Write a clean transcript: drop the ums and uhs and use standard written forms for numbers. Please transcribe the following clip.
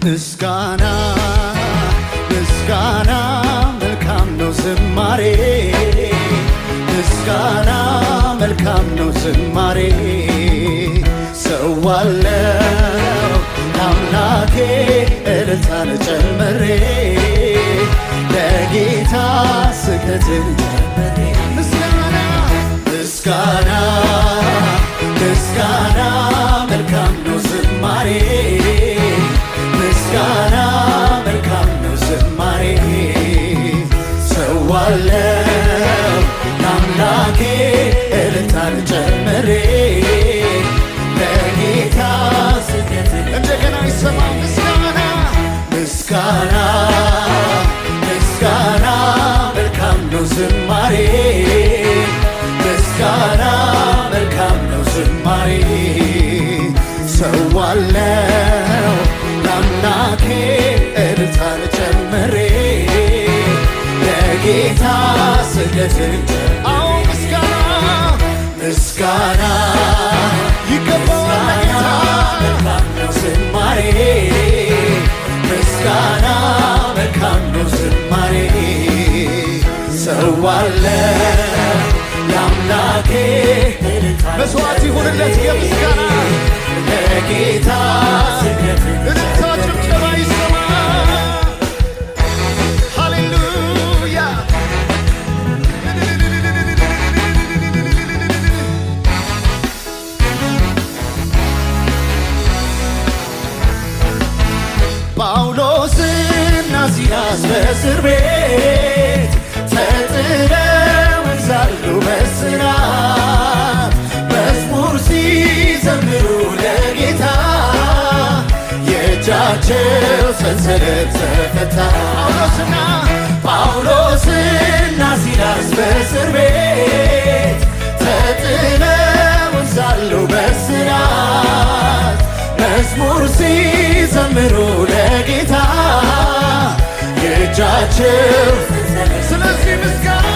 ምስጋና ምስጋና መልካም ነው ዝማሬ ምስጋና መልካም ነው ዝማሬ ሰዋለው አምላኬ እልልታን ጨምሬ ለጌታ ስግደትን ጨምሬ ምስጋና ምስጋና ምስጋና መልካም ነው ዝማሬ ምስጋና መልካም ነው ዝማሬ ሰዋለው ለአምላኬ እልልታን ጨምሬ ለጌታ ስግደትን እንደገና ይሰማ ምስጋና ምስጋና ምስጋና መልካም ነው ዝማሬ ምስጋና መልካም ነው ዝማሬ ሰዋለው ለአምላኬ እልልታን ጨምሬ ለጌታ ስግደትን አዎ ምስጋና ምስጋና ይገባዋል ለጌታ መልካም ነው ዝማሬ ምስጋና መልካም ነው ዝማሬ ሰዋለው ለአምላኬ መስዋዕት ይሁንለት የምስጋና ለጌታ እልልታ ጭብጨባ ይሰማ ሃሌሉያ ጳውሎስና ሲላስ በእስር ቤት ተጥለው ሳሉ በእስራት መዝሙር ሲዘምሩ ለጌታ የእጃቸው ሰንሰለት ተፈታ ጳውሎስና ሲላስ በእስር ቤት ተጥለው ሳሉ በእስራት መዝሙር ሲዘምሩ ለጌታ የእጃቸው ስለዚህ ምስጋና